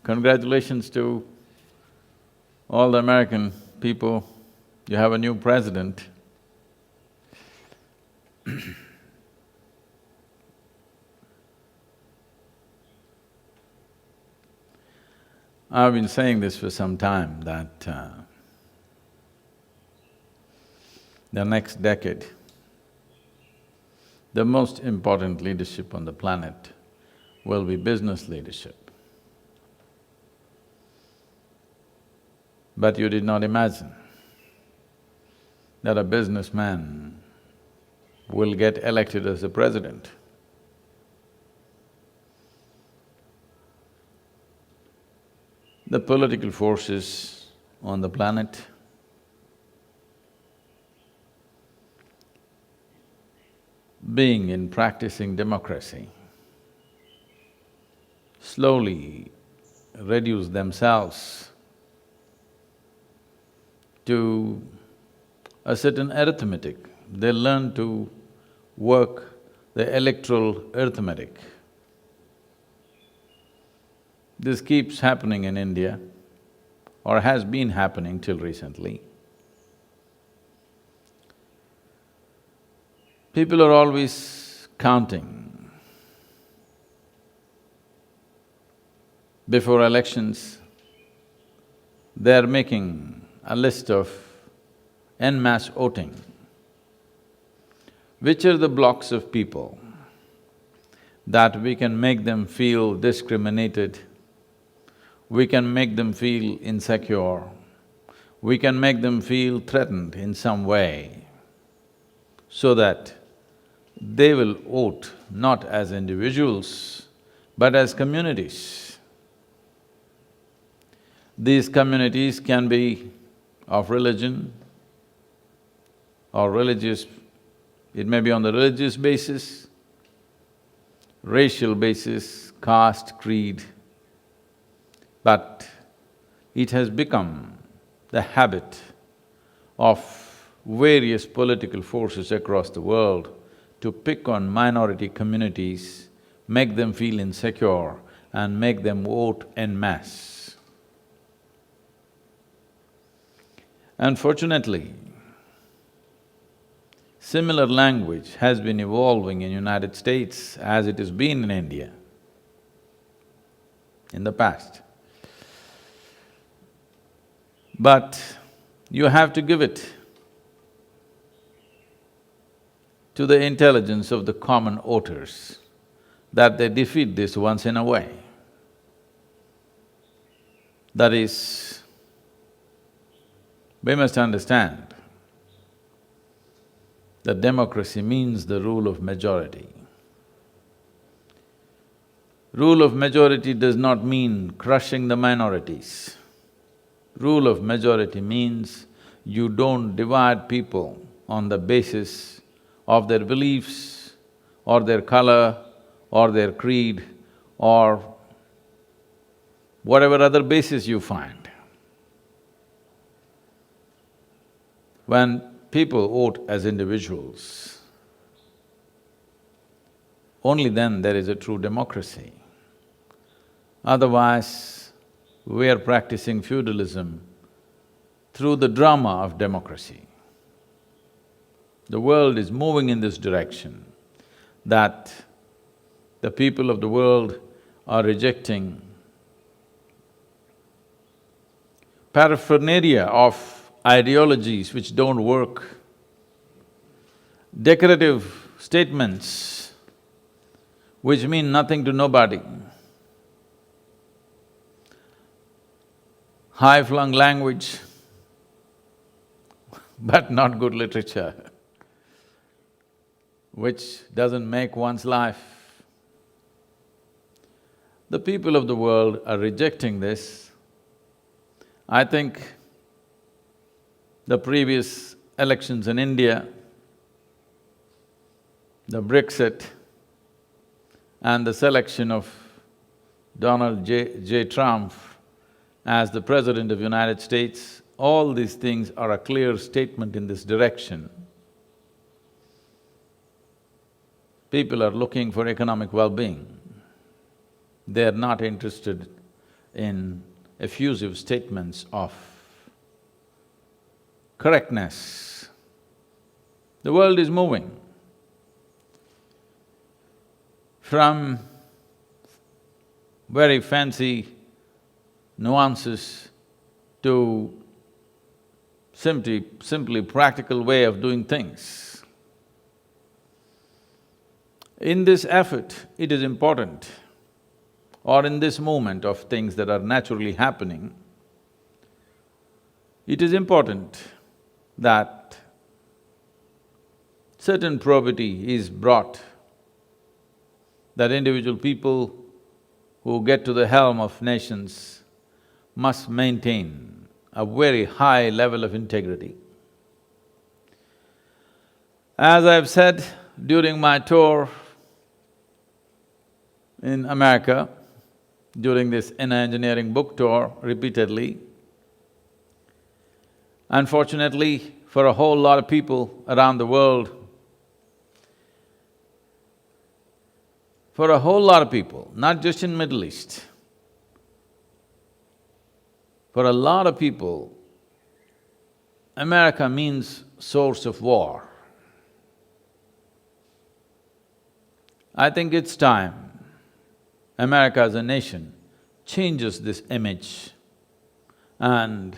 Congratulations to all the American people, you have a new president. I've been saying this for some time that the next decade, the most important leadership on the planet will be business leadership. But you did not imagine that a businessman will get elected as a president. The political forces on the planet being in practicing democracy slowly reduce themselves to a certain arithmetic. They learn to work the electoral arithmetic. This keeps happening in India, or has been happening till recently. People are always counting. Before elections, they're making a list of en masse voting. Which are the blocks of people that we can make them feel discriminated, we can make them feel insecure, we can make them feel threatened in some way, so that they will vote not as individuals, but as communities. These communities can be of religion or religious, it may be on the religious basis, racial basis, caste, creed, but it has become the habit of various political forces across the world to pick on minority communities, make them feel insecure and make them vote en masse. Unfortunately, similar language has been evolving in United States as it has been in India in the past. But you have to give it to the intelligence of the common voters that they defeat this once in a way. That is, we must understand that democracy means the rule of majority. Rule of majority does not mean crushing the minorities. Rule of majority means you don't divide people on the basis of their beliefs or their color or their creed or whatever other basis you find. When people vote as individuals, only then there is a true democracy. Otherwise, we are practicing feudalism through the drama of democracy. The world is moving in this direction, that the people of the world are rejecting paraphernalia of ideologies which don't work, decorative statements which mean nothing to nobody, high-flung language but not good literature, which doesn't make one's life. The people of the world are rejecting this. I think the previous elections in India, the Brexit and the selection of Donald J. Trump as the President of the United States, all these things are a clear statement in this direction. People are looking for economic well-being. They are not interested in effusive statements of correctness. The world is moving from very fancy nuances to simply practical way of doing things. In this effort, it is important, or in this movement of things that are naturally happening, it is important that certain probity is brought, that individual people who get to the helm of nations must maintain a very high level of integrity. As I've said during my tour in America, during this inner engineering book tour repeatedly, unfortunately for a whole lot of people around the world, for a whole lot of people, not just in Middle East, for a lot of people, America means source of war. I think it's time America as a nation changes this image and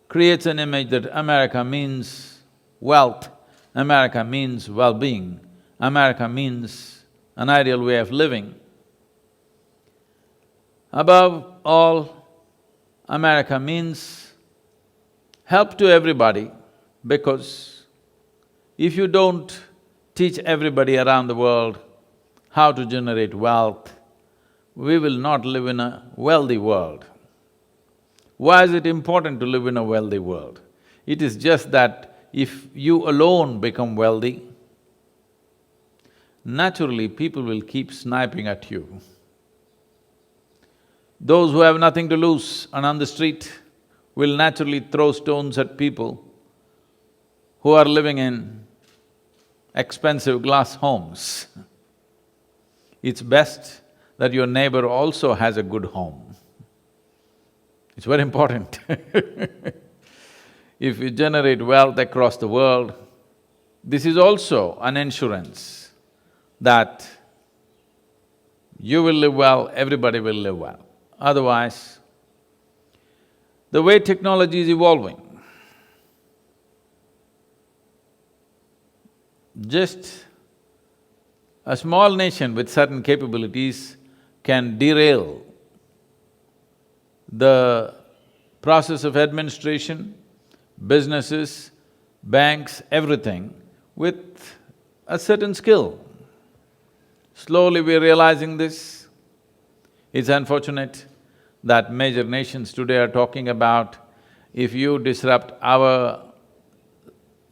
creates an image that America means wealth, America means well-being, America means an ideal way of living. Above all, America means help to everybody, because if you don't teach everybody around the world how to generate wealth, we will not live in a wealthy world. Why is it important to live in a wealthy world? It is just that if you alone become wealthy, naturally people will keep sniping at you. Those who have nothing to lose and on the street will naturally throw stones at people who are living in expensive glass homes. It's best that your neighbor also has a good home. It's very important. If you generate wealth across the world, this is also an insurance that you will live well, everybody will live well. Otherwise, the way technology is evolving, just a small nation with certain capabilities can derail the process of administration, businesses, banks, everything with a certain skill. Slowly we're realizing this. It's unfortunate that major nations today are talking about, if you disrupt our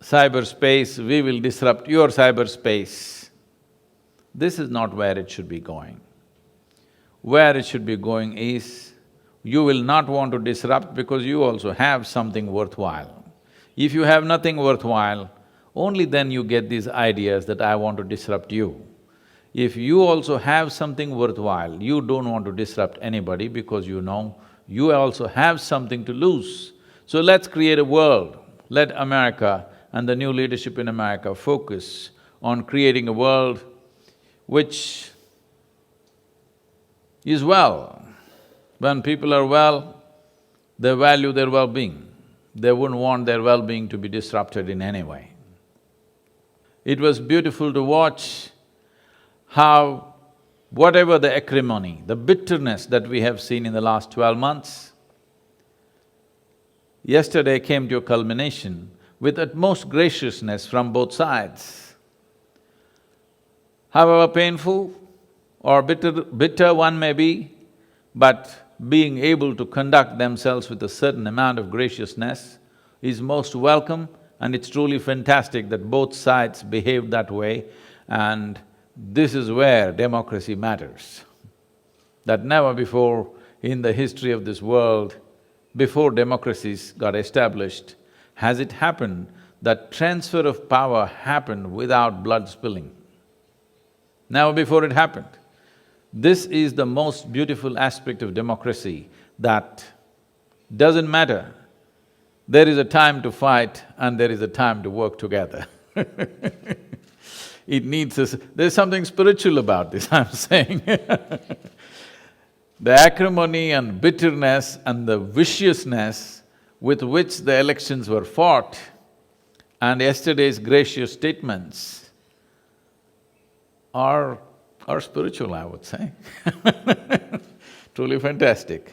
cyberspace, we will disrupt your cyberspace. This is not where it should be going. Where it should be going is, you will not want to disrupt because you also have something worthwhile. If you have nothing worthwhile, only then you get these ideas that I want to disrupt you. If you also have something worthwhile, you don't want to disrupt anybody because you know you also have something to lose. So let's create a world. Let America and the new leadership in America focus on creating a world which is well. When people are well, they value their well-being. They wouldn't want their well-being to be disrupted in any way. It was beautiful to watch how whatever the acrimony, the bitterness that we have seen in the last 12 months, yesterday came to a culmination with utmost graciousness from both sides. However painful or bitter one may be, but being able to conduct themselves with a certain amount of graciousness is most welcome, and it's truly fantastic that both sides behave that way, and this is where democracy matters. That never before in the history of this world, before democracies got established, has it happened that transfer of power happened without blood spilling. Never before it happened. This is the most beautiful aspect of democracy, that doesn't matter. There is a time to fight and there is a time to work together. It needs there's something spiritual about this, I'm saying. The acrimony and bitterness and the viciousness with which the elections were fought and yesterday's gracious statements are spiritual, I would say. Truly fantastic.